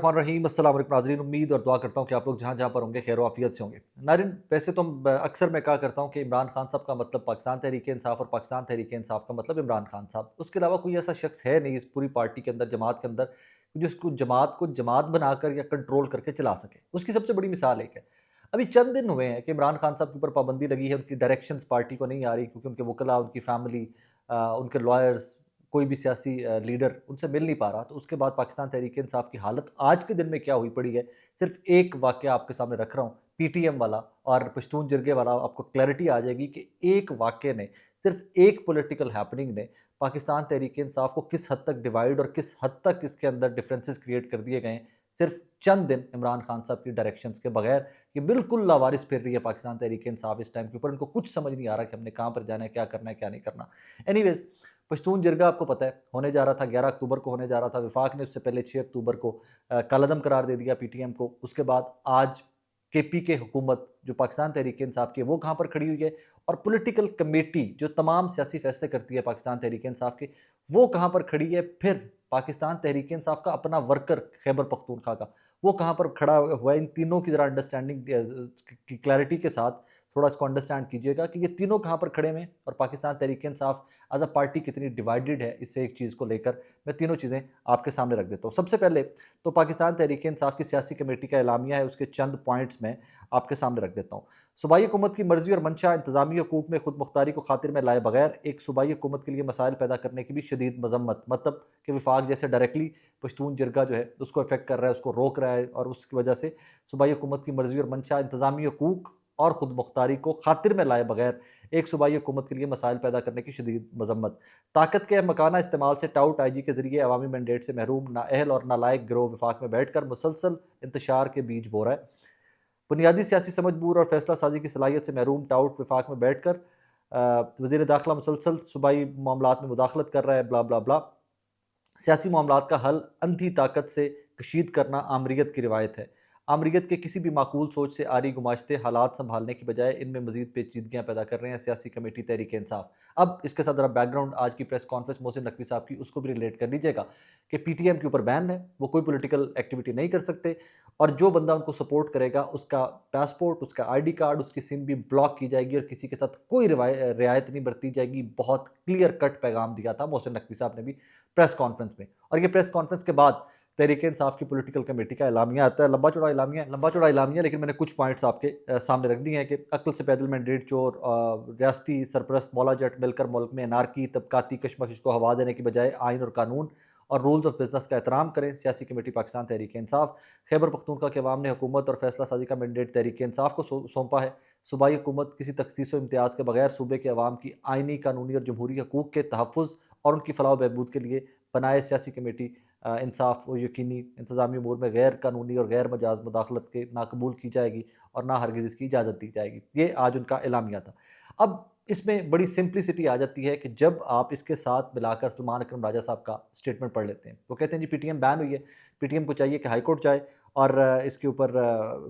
बिस्मिल्लाहिर्रहमानिर्रहीम। अस्सलाम वालेकुम नाज़रीन, उम्मीद और दुआ करता हूँ कि आप लोग जहाँ जहाँ पर होंगे खैर आफियत से होंगे। नाज़रीन, वैसे तो अक्सर मैं कहा करता हूँ कि इमरान खान साहब का मतलब पाकिस्तान तहरीक इंसाफ और पाकिस्तान तहरीक इंसाफ का मतलब इमरान खान साहब। उसके अलावा कोई ऐसा शख्स है नहीं इस पूरी पार्टी के अंदर, जमात के अंदर, जिसको जमात को जमात बनाकर या कंट्रोल करके चला सके। उसकी सबसे बड़ी मिसाल एक है, अभी चंद दिन हुए हैं कि इमरान खान साहब के ऊपर पाबंदी लगी है, उनकी डायरेक्शंस पार्टी को नहीं आ रही क्योंकि उनके वकला, उनकी फैमिली, उनके लॉयर्स, कोई भी सियासी लीडर उनसे मिल नहीं पा रहा। तो उसके बाद पाकिस्तान तहरीक इंसाफ की हालत आज के दिन में क्या हुई पड़ी है, सिर्फ एक वाक़या आपके सामने रख रहा हूँ, पीटीएम वाला और पश्तून जिरगे वाला, आपको क्लैरिटी आ जाएगी कि एक वाक़ये ने, सिर्फ एक पॉलिटिकल हैपनिंग ने पाकिस्तान तहरीक इंसाफ को किस हद तक डिवाइड और किस हद तक इसके अंदर डिफरेंसेस क्रिएट कर दिए गए हैं। सिर्फ चंद दिन इमरान खान साहब की डायरेक्शंस के बगैर ये बिल्कुल लावारिस फिर रही है पाकिस्तान तहरीक इंसाफ इस टाइम के ऊपर। इनको कुछ समझ नहीं आ रहा कि हमने कहाँ पर जाना है, क्या करना है, क्या नहीं करना। एनीवेज, पश्तून जिरगा आपको पता है होने जा रहा था, 11 अक्टूबर को होने जा रहा था। विफाक ने उससे पहले 6 अक्टूबर को कालादम करार दे दिया पीटीएम को। उसके बाद आज केपी के हुकूमत जो पाकिस्तान तहरीक इंसाफ की है वो कहाँ पर खड़ी हुई है, और पॉलिटिकल कमेटी जो तमाम सियासी फैसले करती है पाकिस्तान तहरीक इंसाफ के, वो कहाँ पर खड़ी है। फिर पाकिस्तान तहरीक इंसाफ का अपना वर्कर खैबर पख्तूनख्वा का, वो कहाँ पर खड़ा हुआ है। इन तीनों की ज़रा अंडरस्टैंडिंग की क्लैरिटी के साथ थोड़ा इसको अंडरस्टैंड कीजिएगा कि ये तीनों कहाँ पर खड़े हैं और पाकिस्तान तहरीक इंसाफ एज अ पार्टी कितनी डिवाइडेड है। इससे एक चीज़ को लेकर मैं तीनों चीज़ें आपके सामने रख देता हूँ। सबसे पहले तो पाकिस्तान तहरीक इंसाफ की सियासी कमेटी का एलामिया है, उसके चंद पॉइंट्स में आपके सामने रख देता हूँ। सूबाई हुकूमत की मर्जी और मंशा इंतजामी हकूक में खुद मुख्तारी को खातिर में लाए बगैर एक सूबाई हुकूमत के लिए मसाइल पैदा करने की भी शदीद मजम्मत, मतलब कि विफाक जैसे डायरेक्टली पश्तून जिरगा जो है उसको इफेक्ट कर रहा है, उसको रोक रहा है, और उसकी वजह से सूबाई हुकूमत की मर्जी और मंशा इंतजामी हकूक और खुद मुख्तारी को खातिर में लाए बगैर एक सूबाई हुकूमत के लिए मसाइल पैदा करने की शदीद मजम्मत। ताकत के मकाना इस्तेमाल से टाउट आई जी के जरिए अवामी मैंडेट से महरूम नाअहल और नालायक गिरोह विफाक में बैठ कर मुसलसल इंतशार के बीज बो रहा है। बुनियादी सियासी समझबूर और फैसला साजी की सलाहियत से महरूम टाउट विफाक में बैठ कर वज़ीर दाखिला मुसलसल सूबाई मामलात में मुदाखलत कर रहा है, ब्ला ब्ला ब्ला। सियासी मामलात का हल अंधी ताकत से कशीद करना आमरीत की रिवायत है। आमरीत के किसी भी माकूल सोच से आरी गुमाश्ते हालात संभालने की बजाय इनमें मजीद पेचीदगियाँ पैदा कर रहे हैं सियासी कमेटी तहरीक इंसाफ। अब इसके साथ ज़रा बैकग्राउंड आज की प्रेस कॉन्फ्रेंस मोहसिन नकवी साहब की, उसको भी रिलेट कर लीजिएगा कि पीटीएम के ऊपर बैन है, वो कोई पॉलिटिकल एक्टिविटी नहीं कर सकते, और जो बंदा उनको सपोर्ट करेगा उसका पासपोर्ट, उसका आईडी कार्ड, उसकी सिम भी ब्लॉक की जाएगी और किसी के साथ कोई रियायत नहीं बरती जाएगी। बहुत क्लियर कट पैगाम दिया था मोहसिन नकवी साहब ने भी प्रेस कॉन्फ्रेंस में। और ये प्रेस कॉन्फ्रेंस के बाद तहरीक इंसाफ की पॉलिटिकल कमेटी का एलामिया आता है। लंबा चौड़ा एलामिया, लेकिन मैंने कुछ पॉइंट्स आपके सामने रख दिए हैं कि अक्ल से पैदल मैंडेट चोर, रियासती सरपरस्त मौला जट मिलकर मुल्क में अनारकी तबकाती कशमकश को हवा देने की बजाय आइन और कानून और रूल्स ऑफ बिजनेस का एहतराम करें। सियासी कमेटी पाकिस्तान तहरीक इंसाफ। खैबर पख्तूनख्वा के अवाम ने हुकूमत और फैसला साजी का मैंडेट तहरीक इंसाफ को सौंपा है। सूबाई हुकूमत किसी तखसीस व इम्तियाज़ के बगैर सूबे के अवाम की आइनी, कानूनी और जमहूरी हकूक़ के तहफ़्फ़ुज़ और उनकी फलाह बहबूद के लिए बनाए सियासी कमेटी इंसाफ व यकीनी इंतजामी अमूर में गैर कानूनी और गैर मजाज मुदाखलत के नाकबूल की जाएगी और ना हरगिज़ इसकी इजाज़त दी जाएगी। ये आज उनका एलामिया था। अब इसमें बड़ी सिंप्लिसिटी आ जाती है कि जब आप इसके साथ मिलाकर सलमान अकरम राजा साहब का स्टेटमेंट पढ़ लेते हैं, वो कहते हैं जी पीटीएम बैन हुई है, पीटीएम को चाहिए कि हाई कोर्ट जाए और इसके ऊपर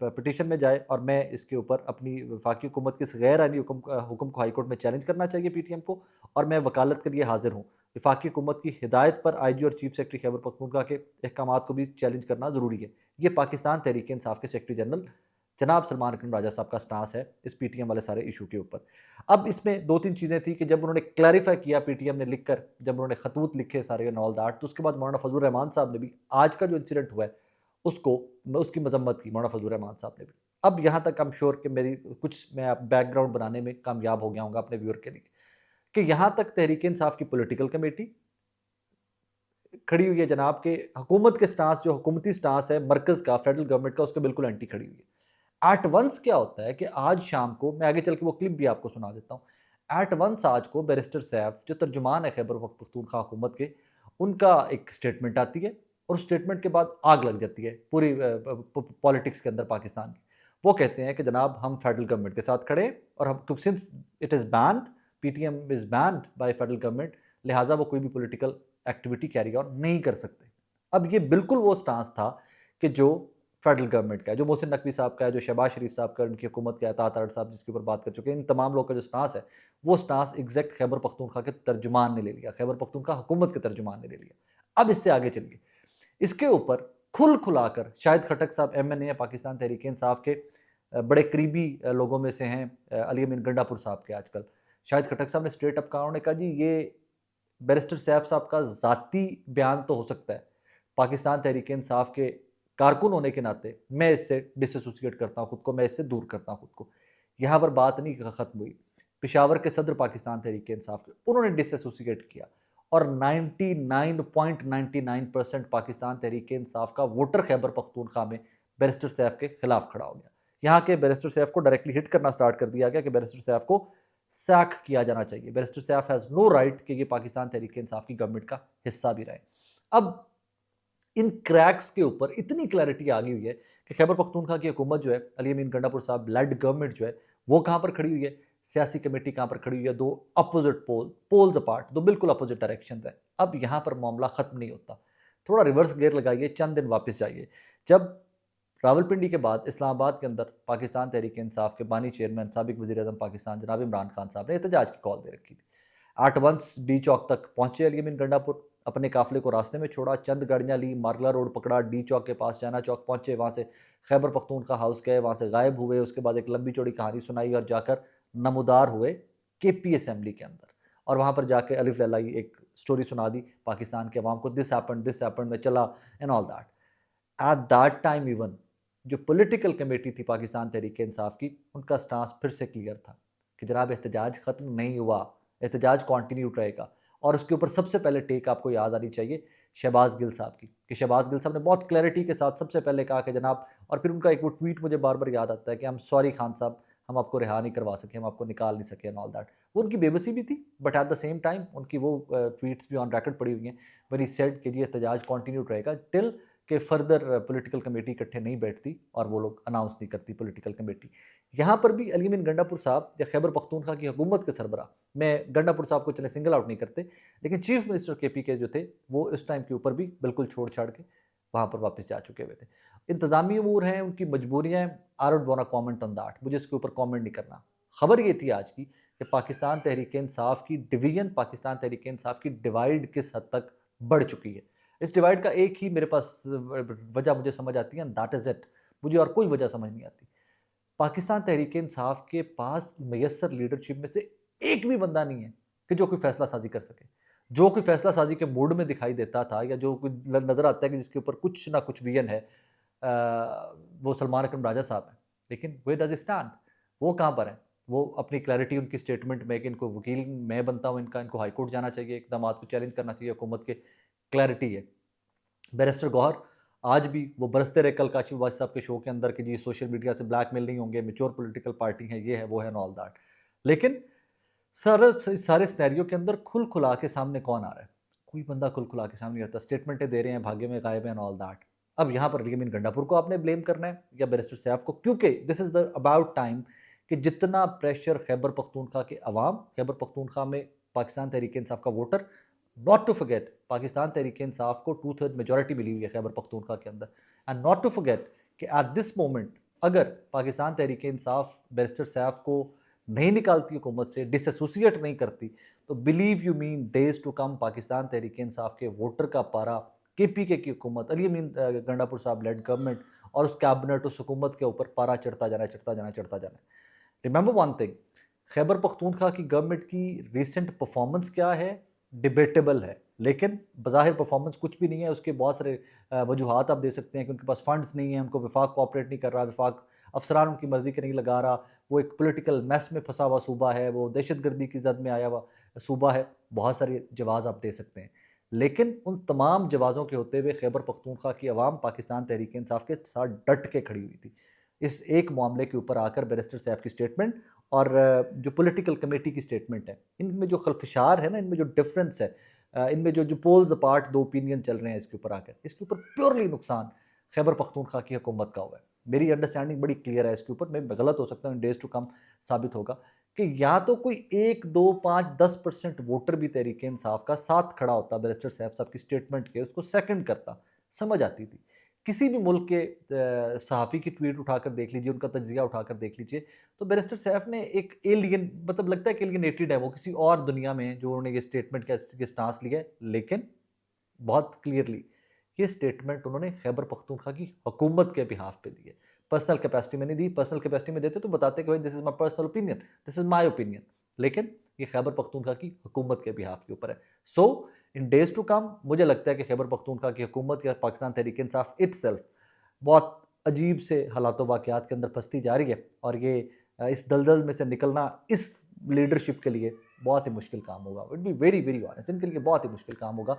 पिटीशन में जाए, और मैं इसके ऊपर अपनी वफाकी हुकूमत के इस गैर आइनी हुक्म को हाई कोर्ट में चैलेंज करना चाहिए पीटीएम को, और मैं वकालत के लिए हाजिर हूँ। वफाकी हुकूमत की हिदायत पर आईजी और चीफ सेक्रेटरी खैबर पख्तूनख्वा के अहकामात को भी चैलेंज करना ज़रूरी है। ये पाकिस्तान तहरीक इंसाफ के सेक्रेटरी जनरल जनाब सलमान अकरम राजा साहब का स्टांस है इस पीटीएम वाले सारे इशू के ऊपर। अब इसमें दो तीन चीज़ें थी कि जब उन्होंने क्लैरिफाई किया, पीटीएम ने लिखकर जब उन्होंने खतूत लिखे सारे एंड ऑल दैट, तो उसके बाद मौलाना फजलुर रहमान साहब ने भी आज का जो इंसिडेंट हुआ है उसको, उसकी मजम्मत की मौलाना फजलुर रहमान साहब ने भी। अब यहाँ तक आई एम श्योर कि मेरी कुछ मैं बैकग्राउंड बनाने में कामयाब हो गया हूँ अपने व्यूअर के लिए, कि यहाँ तक तहरीक इंसाफ की पॉलिटिकल कमेटी खड़ी हुई है जनाब के हुकूमत के स्टांस, जो हुकूमती स्टांस है मरकज़ का, फेडरल गवर्नमेंट का, उसके बिल्कुल एंटी खड़ी हुई है। एट वंस क्या होता है कि आज शाम को, मैं आगे चल के वो क्लिप भी आपको सुना देता हूँ, एट वंस आज को बैरिस्टर सैफ जो तर्जुमान है खैबर पख्तूनख्वा हुकूमत के, उनका एक स्टेटमेंट आती है, और उस स्टेटमेंट के बाद आग लग जाती है पूरी पॉलिटिक्स के अंदर पाकिस्तान की। वो कहते हैं कि जनाब हम फेडरल गवर्नमेंट के साथ खड़े हैं, और हम since it is banned, PTM is banned by federal government, लिहाजा वो कोई भी पॉलिटिकल एक्टिविटी कैरी ऑन नहीं कर सकते। अब ये बिल्कुल वो स्टांस था कि जो फेडरल गवर्नमेंट का है, जो मोहसिन नकवी साहब का है, जो शहबाज शरीफ साहब का, उनकी हुकूमत के अता तारड़ साहब जिसके ऊपर बात कर चुके हैं, इन तमाम लोगों का जो स्टांस है, वो स्टांस एग्जैक्ट खैबर पख्तूनख्वा के तर्जुमान ने ले लिया, खैबर पख्तूनख्वा हुकूमत के तर्जुमान ने ले लिया। अब इससे आगे चलिए, इसके ऊपर खुल खुलाकर, शाहिद खटक साहब MNA है पाकिस्तान तहरीक इंसाफ के, बड़े करीबी लोगों में से हैं अली अमीन गंडापुर साहब के आजकल। शाहिद खटक साहब ने स्ट्रेट अप कहा, उन्होंने कहा जी ये बैरिस्टर सैफ साहब का ज़ाती बयान तो हो सकता है, पाकिस्तान तहरीक इंसाफ के कारकुन होने के नाते मैं इससे डिसएसोसिएट करता हूँ खुद को, मैं इससे दूर करता हूँ खुद को। यहाँ पर बात नहीं ख़त्म हुई। पेशावर के सदर पाकिस्तान तहरीक इंसाफ के, उन्होंने डिसएसोसिएट किया और 99.99% पाकिस्तान तहरीक इंसाफ का वोटर खैबर पख्तूनख्वा में बैरिस्टर सैफ के खिलाफ खड़ा हो गया। यहाँ के बैरिस्टर सैफ को डायरेक्टली हिट करना स्टार्ट कर दिया गया कि बैरिस्टर सैफ को सैक किया जाना चाहिए, barrister Saif has no right कि ये पाकिस्तान तहरीक इंसाफ की गवर्नमेंट का हिस्सा भी रहे। अब इन क्रैक्स के ऊपर इतनी क्लैरिटी आ गई हुई है कि खैबर पख्तूनख्वा की हुकूमत जो है, अली अमीन गंडापुर साहब लेड गवर्नमेंट जो है, वो कहाँ पर खड़ी हुई है, सियासी कमेटी कहाँ पर खड़ी हुई है, दो अपोजिट पोल्स अपार्ट, दो बिल्कुल अपोजिट डायरेक्शन है। अब यहाँ पर मामला ख़त्म नहीं होता, थोड़ा रिवर्स गेयर लगाइए, चंद दिन वापस जाइए। जब रावलपिंडी के बाद इस्लामाबाद के अंदर पाकिस्तान तहरीक इंसाफ के बानी चेयरमैन साबिक वज़ीर आज़म पाकिस्तान जनाब इमरान खान साहब ने एहतजाज की कॉल दे रखी थी, एट वंस डी चौक तक पहुंचे अली अमीन गंडापुर, अपने काफिले को रास्ते में छोड़ा, चंद गाड़ियाँ ली, मारगला रोड पकड़ा, डी चौक के पास चाइना चौक पहुंचे, वहाँ से खैबर पख्तूनख्वा हाउस गए, वहाँ से गायब हुए। उसके बाद एक लंबी चौड़ी कहानी सुनाई और जाकर नमोदार हुए KP असेंबली के अंदर, और वहाँ पर जाके अलिफ ललाई एक स्टोरी सुना दी पाकिस्तान के अवाम को, दिस हैपेंड में चला and all that. At that time even जो पॉलिटिकल कमेटी थी पाकिस्तान तहरीक इंसाफ की, उनका स्टांस फिर से क्लियर था कि जनाब एहतजाज ख़त्म नहीं हुआ, एहतजाज कॉन्टीन्यू रहेगा। और उसके ऊपर सबसे पहले टेक आपको याद आनी चाहिए शहबाज गिल साहब की, कि शहबाज गिल साहब ने बहुत क्लैरिटी के साथ सबसे पहले कहा कि जनाब, और फिर उनका एक वो ट्वीट मुझे बार बार याद आता है कि हम सॉरी खान साहब, हम आपको रिहा नहीं करवा सके, हम आपको निकाल नहीं सके एंड ऑल दैट। वो उनकी बेबसी भी थी, but at the same time उनकी वो ट्वीट्स भी ऑन रिकॉर्ड पड़ी हुई हैं, वेरी सेड कि जी एहतजाज कॉन्टीन्यू रहेगा टिल के फर्दर पॉलिटिकल कमेटी इकट्ठे नहीं बैठती और वो लोग अनाउंस नहीं करती पॉलिटिकल कमेटी। यहाँ पर भी अली अमीन गंडापुर साहब या खैबर पख्तूनख्वा की हुकूमत के सरबराह, मैं गंडापुर साहब को चले सिंगल आउट नहीं करते, लेकिन चीफ मिनिस्टर KP के जो थे वो इस टाइम के ऊपर भी बिल्कुल छोड़ छाड़ के वहाँ पर वापस जा चुके हुए थे। इंतज़ामी अमूर हैं, उनकी मजबूरियाँ हैं, I don't want to comment on that, मुझे इसके ऊपर कमेंट नहीं करना। खबर ये थी आज की कि पाकिस्तान तहरीक इंसाफ की डिवीजन, पाकिस्तान तहरीक इंसाफ की डिवाइड किस हद तक बढ़ चुकी है। इस डिवाइड का एक ही मेरे पास वजह मुझे समझ आती है, दैट इज़ इट, मुझे और कोई वजह समझ नहीं आती। पाकिस्तान तहरीक इंसाफ के पास मैसर लीडरशिप में से एक भी बंदा नहीं है कि जो कोई फैसला साजी कर सके, जो कोई फैसला साजी के मूड में दिखाई देता था या जो कोई नज़र आता है कि जिसके ऊपर कुछ ना कुछ विजन है, वो सलमान अकरम राजा साहब हैं। लेकिन वे डज स्टैंड, वो कहाँ पर हैं? वो अपनी क्लैरिटी उनकी स्टेटमेंट में कि इनको वकील मैं बनता हूँ, इनको हाई कोर्ट जाना चाहिए, इकदाम को चैलेंज करना चाहिए हुकूमत के, क्लैरिटी है। बैरिस्टर गौहर आज भी वो बरसते रहे कल काशिफ वाज साहब के शो के अंदर कि जी सोशल मीडिया से ब्लैकमेल नहीं होंगे, मैच्योर पॉलिटिकल पार्टी है, ये है वो है, ऑल दैट। लेकिन सारे सिनेरियो के अंदर खुल खुला के सामने कौन आ रहा है? कोई बंदा खुल खुला के सामने नहीं आता, स्टेटमेंटें दे रहे हैं, भाग्य में गायब हैं, ऑल दैट। अब यहाँ पर अली अमीन गंडापुर को आपने ब्लेम करना है या बैरिस्टर सैफ को, क्योंकि this is the about time कि जितना प्रेशर खैबर पख्तूनख्वा के अवाम, खैबर पख्तूनख्वा में पाकिस्तान तहरीक इंसाफ का voter, not to forget Pakistan Tehreek Insaf को 2/3 मेजॉरिटी मिली हुई है खैबर पख्तूनख्वा के अंदर, एंड नॉट टू फॉरगेट कि एट दिस मोमेंट अगर पाकिस्तान तहरीक इंसाफ बैरिस्टर सैफ को नहीं निकालती हुकूमत से, डिसएसोसिएट नहीं करती, तो believe you mean days to come Pakistan Tehreek Insaf के वोटर का पारा KPK की हुकूमत, अली अमीन गंडापुर साहब लेड गवर्नमेंट और उस कैबिनेट, उस हुकूमत के ऊपर पारा चढ़ता जाना है, चढ़ता जाना है, चढ़ता जाना है। Remember one thing, Khyber Pakhtunkhwa की गवर्नमेंट की रिसेंट परफॉर्मेंस क्या है, डिबेटेबल है, लेकिन बज़ाहिर परफॉर्मेंस कुछ भी नहीं है। उसके बहुत सारे वजूहात आप दे सकते हैं कि उनके पास फंड्स नहीं है, उनको विफाक कोऑपरेट नहीं कर रहा, विफाक अफसरान उनकी मर्ज़ी के नहीं लगा रहा, वो एक पॉलिटिकल मैस में फंसा हुआ सूबा है, वो दहशतगर्दी की जद में आया हुआ सूबा है, बहुत सारे जवाब आप दे सकते हैं। लेकिन उन तमाम जवाज़ों के होते हुए खैबर पख्तूनख्वा की आवाम पाकिस्तान तहरीक इंसाफ के साथ डट के खड़ी हुई थी। इस एक मामले के ऊपर आकर बैरिस्टर सैफ की स्टेटमेंट और जो पॉलिटिकल कमेटी की स्टेटमेंट है, इनमें जो खलफशार है ना, इनमें जो डिफरेंस है, इनमें जो जो पोल्स अपार्ट दो ओपिनियन चल रहे हैं इसके ऊपर आकर, इसके ऊपर प्योरली नुकसान खैबर पख्तूनख्वा की हुकूमत का हुआ है। मेरी अंडरस्टैंडिंग बड़ी क्लियर है इसके ऊपर, मैं गलत हो सकता हूँ, इन डेज टू कम साबित होगा कि या तो कोई 1, 2, 5, 10% वोटर भी तहरीक इंसाफ का साथ खड़ा होता बैरिस्टर सैफ साहब की स्टेटमेंट के, उसको सेकंड करता, समझ आती थी। किसी भी मुल्क के सहाफ़ी की ट्वीट उठाकर देख लीजिए, उनका तज्ज़िया उठाकर देख लीजिए, तो बैरिस्टर सैफ ने एक एलियन, मतलब लगता है कि एलियनेटेड है वो, किसी और दुनिया में जो उन्होंने ये स्टेटमेंट का स्टांस लिया है। लेकिन बहुत क्लियरली ये स्टेटमेंट उन्होंने खैबर पख्तूनख्वा की हुकूमत के बिहाफ पे दी है। पर्सनल कैपेसिटी में नहीं दी, पर्सनल कैपेसिटी में देते तो बताते कि भाई this is my personal opinion, this is my opinion. लेकिन ये खैबर पख्तूनख्वा की हुकूमत के बिहाफ के ऊपर है। सो इन डेज टू कम मुझे लगता है कि खैबर पख्तूनख्वा की हुकूमत या पाकिस्तान तहरीक इंसाफ इटसेल्फ बहुत अजीब से हालात वाक़यात के अंदर फंसती जा रही है, और ये इस दलदल में से निकलना इस लीडरशिप के लिए बहुत ही मुश्किल काम होगा। It be very very honest, इनके लिए बहुत ही मुश्किल काम होगा।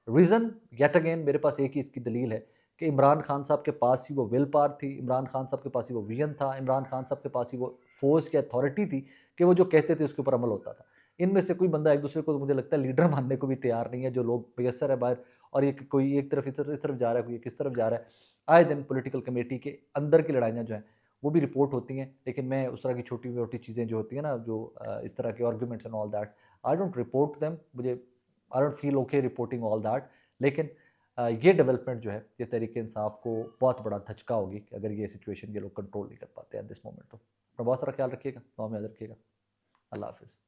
रीज़न येट अगेन मेरे पास एक ही इसकी दलील है कि इमरान खान साहब के पास ही वो विल पावर थी, इमरान खान साहब के पास ही वो विजन था, इमरान खान साहब के पास ही वो फोर्स की अथॉरिटी थी कि वो जो कहते थे उसके ऊपर अमल होता था। इनमें से कोई बंदा एक दूसरे को, तो मुझे लगता है, लीडर मानने को भी तैयार नहीं है। जो लोग मैसर है बाहर, और ये कोई एक तरफ इस तरफ जा रहा है, कोई किस तरफ जा रहा है। आए दिन पॉलिटिकल कमेटी के अंदर की लड़ाइयाँ जो हैं वो भी रिपोर्ट होती हैं, लेकिन मैं उस तरह की छोटी मोटी चीज़ें जो होती हैं ना, जो इस तरह के arguments and all that, I don't report them. मुझे I don't feel okay reporting all that. लेकिन ये डेवलपमेंट जो है, ये तहरीक इंसाफ को बहुत बड़ा धचका होगी कि अगर ये सिचुएशन ये लोग कंट्रोल नहीं कर पाते एट दिस मोमेंट। तो अपना बहुत सारा ख्याल रखिएगा, दुआ में याद रखिएगा। अल्लाह हाफिज़।